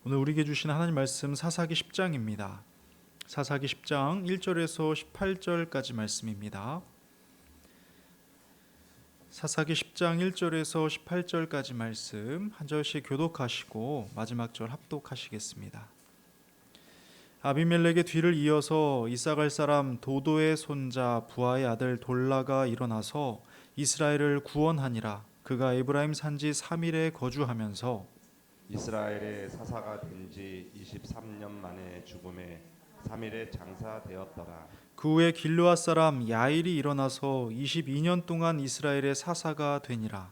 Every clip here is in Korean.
오늘 우리에게 주신 하나님 말씀 사사기 10장입니다. 사사기 10장 1절에서 18절까지 말씀입니다. 사사기 10장 1절에서 18절까지 말씀 한 절씩 교독하시고 마지막 절 합독하시겠습니다. 아비멜렉의 뒤를 이어서 이사갈 사람 도도의 손자 부하의 아들 돌라가 일어나서 이스라엘을 구원하니라. 그가 에브라임 산지 3일에 거주하면서 이스라엘의 사사가 된 지 23년 만에 죽음에 3일에 장사되었더라. 그 후에 길르앗 사람 야일이 일어나서 22년 동안 이스라엘의 사사가 되니라.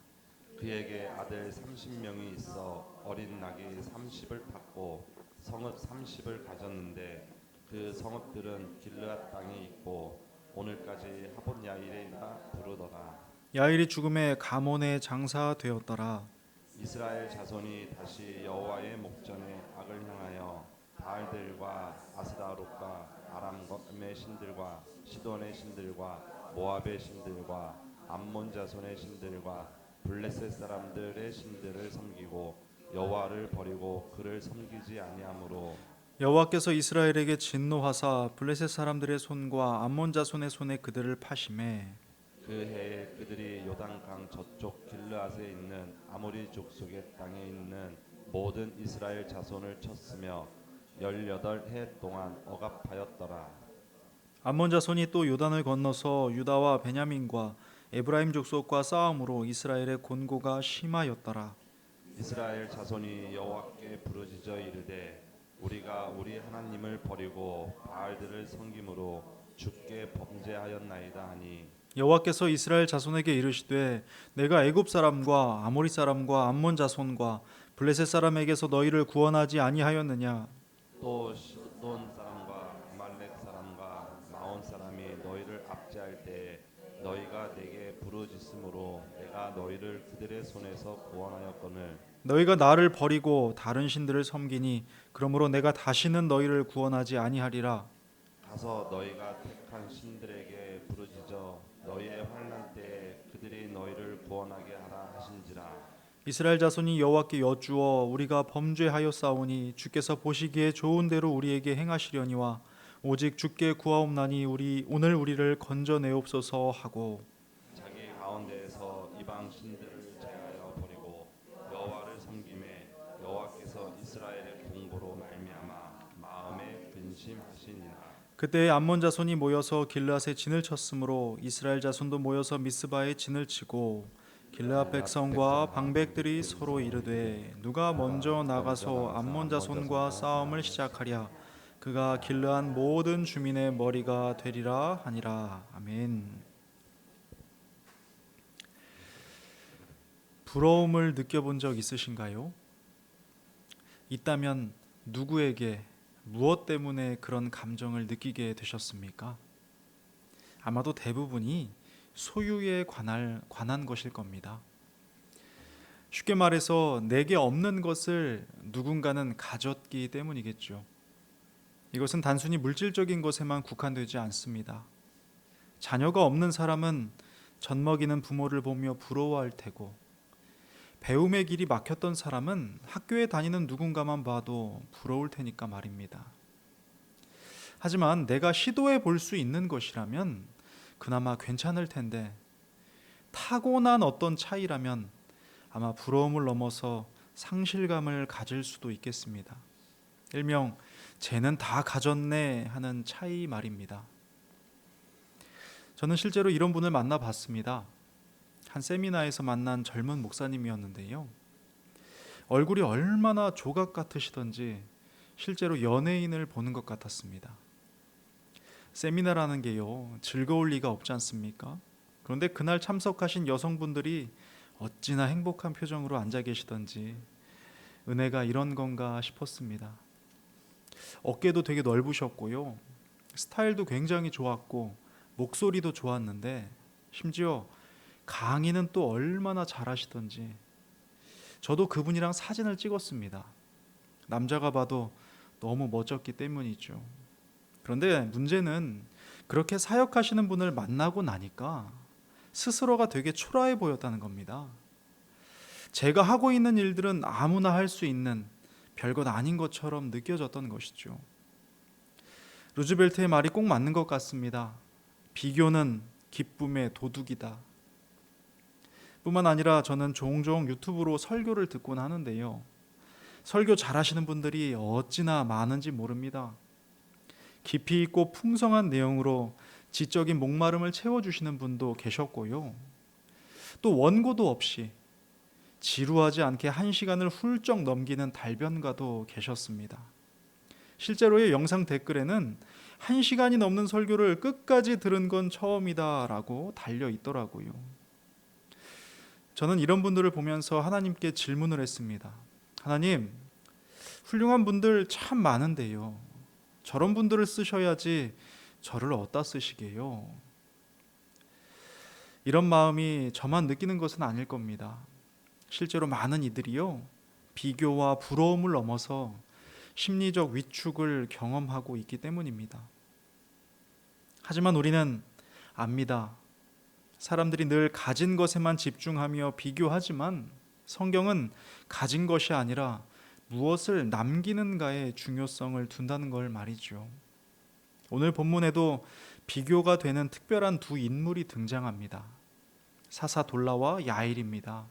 그에게 아들 30명이 있어 어린 낙이 30을 탔고 성읍 30을 가졌는데 그 성읍들은 길르앗 땅에 있고 오늘까지 하봇 야일이라 부르더라. 야일이 죽음에 가몬에 장사되었더라. 이스라엘 자손이 다시 여호와의 목전에 악을 향하여 바알들과 아스다롯과 아람의 신들과 시돈의 신들과 모압의 신들과 암몬 자손의 신들과 블레셋 사람들의 신들을 섬기고 여호와를 버리고 그를 섬기지 아니하므로 여호와께서 이스라엘에게 진노하사 블레셋 사람들의 손과 암몬 자손의 손에 그들을 파심해 그 해에 그들이 요단강 저쪽 길르앗에 있는 아모리 족속의 땅에 있는 모든 이스라엘 자손을 쳤으며 18해 동안 억압하였더라. 암몬 자손이 또 요단을 건너서 유다와 베냐민과 에브라임 족속과 싸움으로 이스라엘의 곤고가 심하였더라. 이스라엘 자손이 여호와께 부르짖어 이르되 우리가 우리 하나님을 버리고 바알들을 섬김으로 주께 범죄하였나이다 하니 여호와께서 이스라엘 자손에게 이르시되 내가 애굽 사람과 아모리 사람과 암몬 자손과 블레셋 사람에게서 너희를 구원하지 아니하였느냐. 또 시돈 사람과 아말렉 사람과 마온 사람이 너희를 압제할 때에 너희가 내게 부르짖음으로 내가 너희를 그들의 손에서 구원하였거늘 너희가 나를 버리고 다른 신들을 섬기니 그러므로 내가 다시는 너희를 구원하지 아니하리라. 가서 너희가 택한 신들에게 부르짖어 너희의 환난 때에 그들이 너희를 구원하게 하라 하신지라. 이스라엘 자손이 여호와께 여쭈어 우리가 범죄하였사오니 주께서 보시기에 좋은 대로 우리에게 행하시려니와 오직 주께 구하옵나니 오늘 우리를 건져내옵소서 하고 자기 가운데에서 이방 신들을 제하여 버리고 여호와를 섬김에 여호와께서 이스라엘의 공고로 말미암아 마음에 근심하시니라. 그때 암몬 자손이 모여서 길르앗에 진을 쳤으므로 이스라엘 자손도 모여서 미스바에 진을 치고 길르앗 백성과 방백들이 서로 이르되 누가 먼저 나가서 암몬 자손과 싸움을 시작하랴. 그가 길르앗 모든 주민의 머리가 되리라 하니라. 아멘. 부러움을 느껴본 적 있으신가요? 있다면 누구에게 무엇 때문에 그런 감정을 느끼게 되셨습니까? 아마도 대부분이 소유에 관한 것일 겁니다. 쉽게 말해서 내게 없는 것을 누군가는 가졌기 때문이겠죠. 이것은 단순히 물질적인 것에만 국한되지 않습니다. 자녀가 없는 사람은 젖먹이는 부모를 보며 부러워할 테고, 배움의 길이 막혔던 사람은 학교에 다니는 누군가만 봐도 부러울 테니까 말입니다. 하지만 내가 시도해 볼 수 있는 것이라면 그나마 괜찮을 텐데, 타고난 어떤 차이라면 아마 부러움을 넘어서 상실감을 가질 수도 있겠습니다. 일명 쟤는 다 가졌네 하는 차이 말입니다. 저는 실제로 이런 분을 만나봤습니다. 한 세미나에서 만난 젊은 목사님이었는데요. 얼굴이 얼마나 조각 같으시던지 실제로 연예인을 보는 것 같았습니다. 세미나라는 게요, 즐거울 리가 없지 않습니까? 그런데 그날 참석하신 여성분들이 어찌나 행복한 표정으로 앉아 계시던지 은혜가 이런 건가 싶었습니다. 어깨도 되게 넓으셨고요. 스타일도 굉장히 좋았고 목소리도 좋았는데 심지어 강의는 또 얼마나 잘하시던지 저도 그분이랑 사진을 찍었습니다. 남자가 봐도 너무 멋졌기 때문이죠. 그런데 문제는 그렇게 사역하시는 분을 만나고 나니까 스스로가 되게 초라해 보였다는 겁니다. 제가 하고 있는 일들은 아무나 할 수 있는 별것 아닌 것처럼 느껴졌던 것이죠. 루즈벨트의 말이 꼭 맞는 것 같습니다. 비교는 기쁨의 도둑이다. 뿐만 아니라 저는 종종 유튜브로 설교를 듣곤 하는데요. 설교 잘하시는 분들이 어찌나 많은지 모릅니다. 깊이 있고 풍성한 내용으로 지적인 목마름을 채워주시는 분도 계셨고요. 또 원고도 없이 지루하지 않게 1시간을 훌쩍 넘기는 달변가도 계셨습니다. 실제로의 영상 댓글에는 1시간이 넘는 설교를 끝까지 들은 건 처음이다 라고 달려 있더라고요. 저는 이런 분들을 보면서 하나님께 질문을 했습니다. 하나님, 훌륭한 분들 참 많은데요. 저런 분들을 쓰셔야지 저를 어디다 쓰시게요? 이런 마음이 저만 느끼는 것은 아닐 겁니다. 실제로 많은 이들이요, 비교와 부러움을 넘어서 심리적 위축을 경험하고 있기 때문입니다. 하지만 우리는 압니다. 사람들이 늘 가진 것에만 집중하며 비교하지만 성경은 가진 것이 아니라 무엇을 남기는가의 중요성을 둔다는 걸 말이죠. 오늘 본문에도 비교가 되는 특별한 두 인물이 등장합니다. 사사돌라와 야일입니다.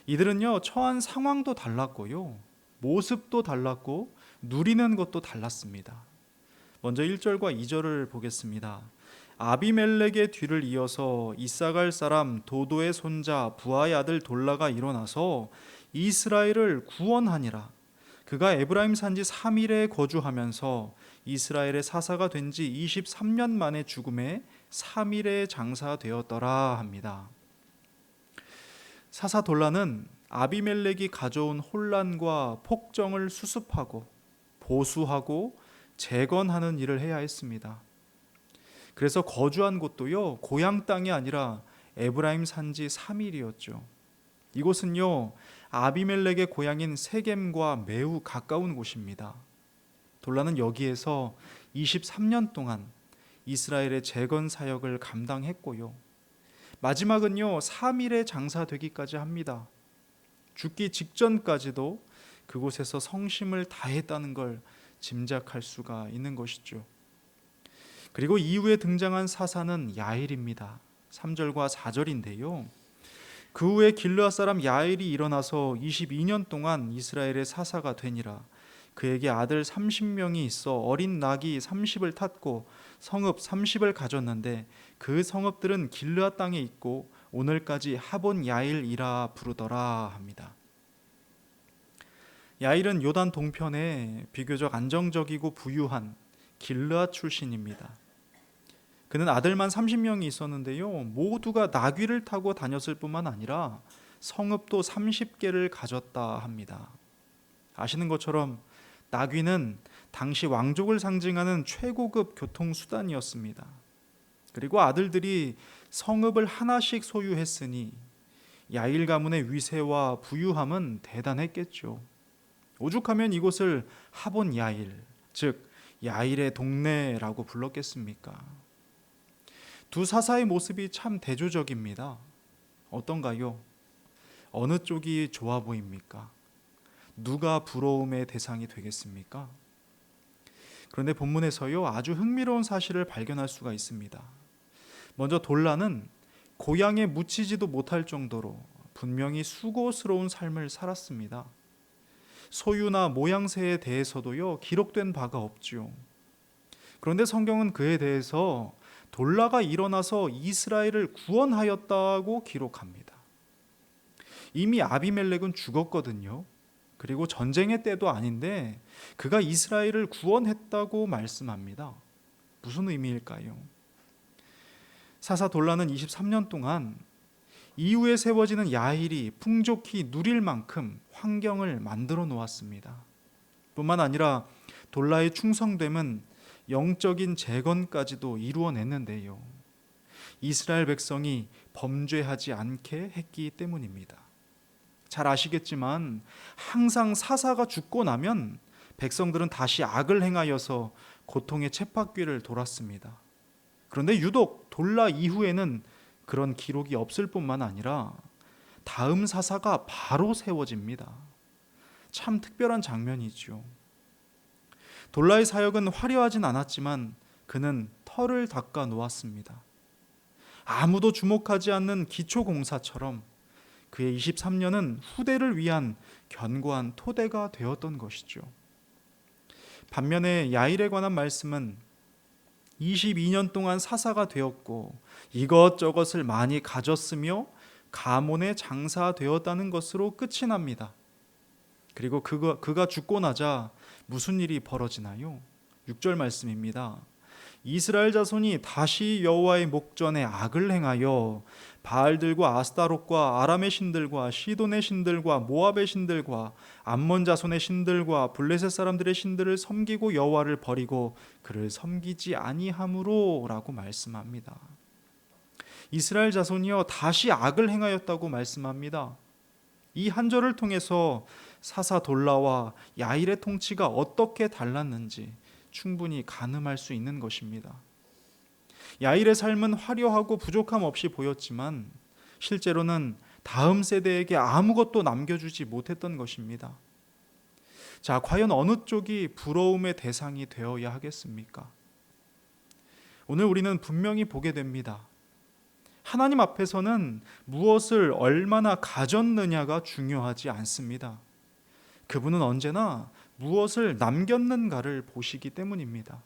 이들은요, 처한 상황도 달랐고요, 모습도 달랐고 누리는 것도 달랐습니다. 먼저 1절과 2절을 보겠습니다. 아비멜렉의 뒤를 이어서 이사갈 사람 도도의 손자 부하의 아들 돌라가 일어나서 이스라엘을 구원하니라. 그가 에브라임 산지 3일에 거주하면서 이스라엘의 사사가 된 지 23년 만에 죽음에 3일에 장사되었더라 합니다. 사사 돌라는 아비멜렉이 가져온 혼란과 폭정을 수습하고 보수하고 재건하는 일을 해야 했습니다. 그래서 거주한 곳도요, 고향 땅이 아니라 에브라임 산지 3일이었죠. 이곳은요, 아비멜렉의 고향인 세겜과 매우 가까운 곳입니다. 돌라는 여기에서 23년 동안 이스라엘의 재건 사역을 감당했고요, 마지막은요 3일에 장사되기까지 합니다. 죽기 직전까지도 그곳에서 성심을 다했다는 걸 짐작할 수가 있는 것이죠. 그리고 이후에 등장한 사사는 야일입니다. 3절과 4절인데요. 그 후에 길르앗 사람 야일이 일어나서 22년 동안 이스라엘의 사사가 되니라. 그에게 아들 30명이 있어 어린 낙이 30을 탔고 성읍 30을 가졌는데 그 성읍들은 길르앗 땅에 있고 오늘까지 하본 야일이라 부르더라 합니다. 야일은 요단 동편에 비교적 안정적이고 부유한 길르앗 출신입니다. 그는 아들만 30명이 있었는데요, 모두가 나귀를 타고 다녔을 뿐만 아니라 성읍도 30개를 가졌다 합니다. 아시는 것처럼 나귀는 당시 왕족을 상징하는 최고급 교통수단이었습니다. 그리고 아들들이 성읍을 하나씩 소유했으니 야일 가문의 위세와 부유함은 대단했겠죠. 오죽하면 이곳을 하본 야일, 즉 야일의 동네라고 불렀겠습니까? 두 사사의 모습이 참 대조적입니다. 어떤가요? 어느 쪽이 좋아 보입니까? 누가 부러움의 대상이 되겠습니까? 그런데 본문에서요, 아주 흥미로운 사실을 발견할 수가 있습니다. 먼저 돌라는 고향에 묻히지도 못할 정도로 분명히 수고스러운 삶을 살았습니다. 소유나 모양새에 대해서도요, 기록된 바가 없죠. 그런데 성경은 그에 대해서 돌라가 일어나서 이스라엘을 구원하였다고 기록합니다. 이미 아비멜렉은 죽었거든요. 그리고 전쟁의 때도 아닌데 그가 이스라엘을 구원했다고 말씀합니다. 무슨 의미일까요? 사사 돌라는 23년 동안 이후에 세워지는 야일이 풍족히 누릴 만큼 환경을 만들어 놓았습니다. 뿐만 아니라 돌라의 충성됨은 영적인 재건까지도 이루어냈는데요, 이스라엘 백성이 범죄하지 않게 했기 때문입니다. 잘 아시겠지만 항상 사사가 죽고 나면 백성들은 다시 악을 행하여서 고통의 쳇바퀴를 돌았습니다. 그런데 유독 돌라 이후에는 그런 기록이 없을 뿐만 아니라 다음 사사가 바로 세워집니다. 참 특별한 장면이죠. 돌라의 사역은 화려하진 않았지만 그는 털을 닦아 놓았습니다. 아무도 주목하지 않는 기초공사처럼 그의 23년은 후대를 위한 견고한 토대가 되었던 것이죠. 반면에 야일에 관한 말씀은 22년 동안 사사가 되었고 이것저것을 많이 가졌으며 가문의 장사되었다는 것으로 끝이 납니다. 그리고 그가 죽고 나자 무슨 일이 벌어지나요? 6절 말씀입니다. 이스라엘 자손이 다시 여호와의 목전에 악을 행하여 바알들과 아스타롯과 아람의 신들과 시돈의 신들과 모압의 신들과 암몬 자손의 신들과 블레셋 사람들의 신들을 섬기고 여호와를 버리고 그를 섬기지 아니함으로라고 말씀합니다. 이스라엘 자손이여 다시 악을 행하였다고 말씀합니다. 이 한 절을 통해서 사사 돌라와 야일의 통치가 어떻게 달랐는지 충분히 가늠할 수 있는 것입니다. 야일의 삶은 화려하고 부족함 없이 보였지만 실제로는 다음 세대에게 아무것도 남겨주지 못했던 것입니다. 자, 과연 어느 쪽이 부러움의 대상이 되어야 하겠습니까? 오늘 우리는 분명히 보게 됩니다. 하나님 앞에서는 무엇을 얼마나 가졌느냐가 중요하지 않습니다. 그분은 언제나 무엇을 남겼는가를 보시기 때문입니다.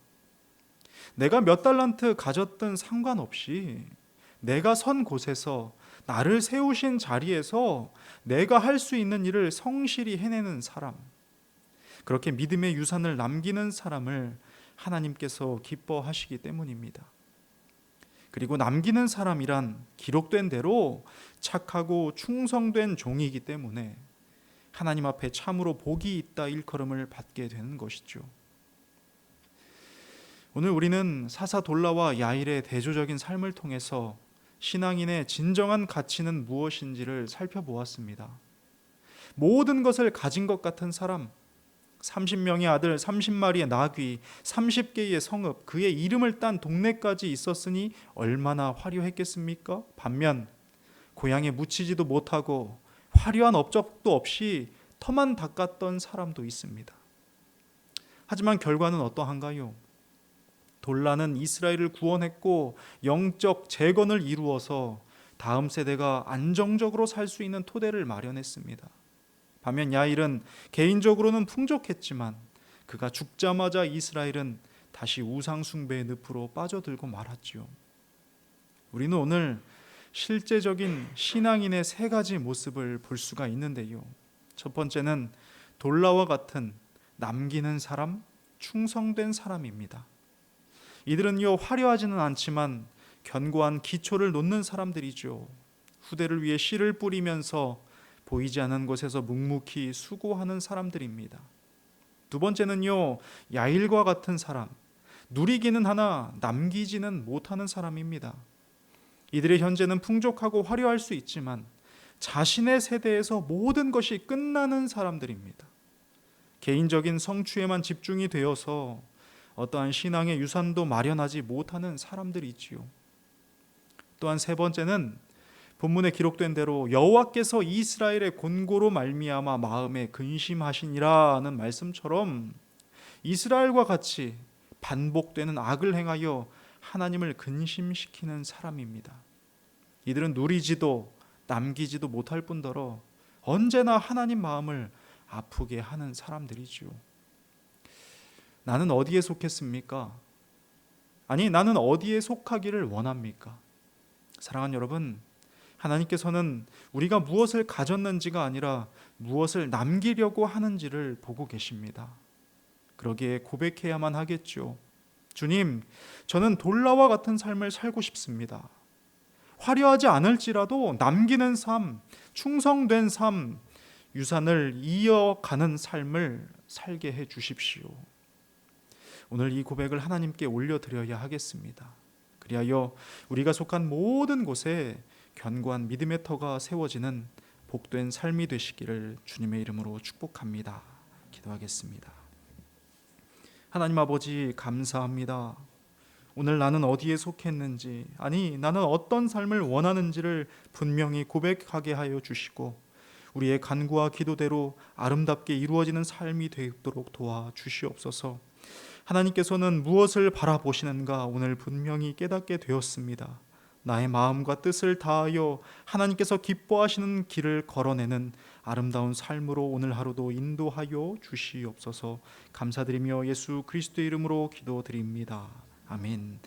내가 몇 달란트 가졌든 상관없이 내가 선 곳에서 나를 세우신 자리에서 내가 할 수 있는 일을 성실히 해내는 사람, 그렇게 믿음의 유산을 남기는 사람을 하나님께서 기뻐하시기 때문입니다. 그리고 남기는 사람이란 기록된 대로 착하고 충성된 종이기 때문에 하나님 앞에 참으로 복이 있다 일컬음을 받게 되는 것이죠. 오늘 우리는 사사 돌라와 야일의 대조적인 삶을 통해서 신앙인의 진정한 가치는 무엇인지를 살펴보았습니다. 모든 것을 가진 것 같은 사람, 30명의 아들, 30마리의 나귀, 30개의 성읍, 그의 이름을 딴 동네까지 있었으니 얼마나 화려했겠습니까? 반면 고향에 묻히지도 못하고 화려한 업적도 없이 터만 닦았던 사람도 있습니다. 하지만 결과는 어떠한가요? 돌라는 이스라엘을 구원했고 영적 재건을 이루어서 다음 세대가 안정적으로 살 수 있는 토대를 마련했습니다. 반면 야일은 개인적으로는 풍족했지만 그가 죽자마자 이스라엘은 다시 우상 숭배의 늪으로 빠져들고 말았지요. 우리는 오늘 실제적인 신앙인의 세 가지 모습을 볼 수가 있는데요. 첫 번째는 돌라와 같은 남기는 사람, 충성된 사람입니다. 이들은요 화려하지는 않지만 견고한 기초를 놓는 사람들이죠. 후대를 위해 씨를 뿌리면서 보이지 않는 곳에서 묵묵히 수고하는 사람들입니다. 두 번째는요 야일과 같은 사람, 누리기는 하나 남기지는 못하는 사람입니다. 이들의 현재는 풍족하고 화려할 수 있지만 자신의 세대에서 모든 것이 끝나는 사람들입니다. 개인적인 성취에만 집중이 되어서 어떠한 신앙의 유산도 마련하지 못하는 사람들이지요. 또한 세 번째는 본문에 기록된 대로 여호와께서 이스라엘의 곤고로 말미암아 마음에 근심하시니라는 말씀처럼 이스라엘과 같이 반복되는 악을 행하여 하나님을 근심시키는 사람입니다. 이들은 누리지도 남기지도 못할 뿐더러 언제나 하나님 마음을 아프게 하는 사람들이지요. 나는 어디에 속했습니까? 아니, 나는 어디에 속하기를 원합니까? 사랑하는 여러분, 하나님께서는 우리가 무엇을 가졌는지가 아니라 무엇을 남기려고 하는지를 보고 계십니다. 그러기에 고백해야만 하겠죠. 주님, 저는 돌라와 같은 삶을 살고 싶습니다. 화려하지 않을지라도 남기는 삶, 충성된 삶, 유산을 이어가는 삶을 살게 해 주십시오. 오늘 이 고백을 하나님께 올려드려야 하겠습니다. 그리하여 우리가 속한 모든 곳에 견고한 믿음의 터가 세워지는 복된 삶이 되시기를 주님의 이름으로 축복합니다. 기도하겠습니다. 하나님 아버지 감사합니다. 오늘 나는 어디에 속했는지, 아니 나는 어떤 삶을 원하는지를 분명히 고백하게 하여 주시고 우리의 간구와 기도대로 아름답게 이루어지는 삶이 되도록 도와주시옵소서. 하나님께서는 무엇을 바라보시는가 오늘 분명히 깨닫게 되었습니다. 나의 마음과 뜻을 다하여 하나님께서 기뻐하시는 길을 걸어내는 아름다운 삶으로 오늘 하루도 인도하여 주시옵소서. 감사드리며 예수 그리스도의 이름으로 기도드립니다. 아멘.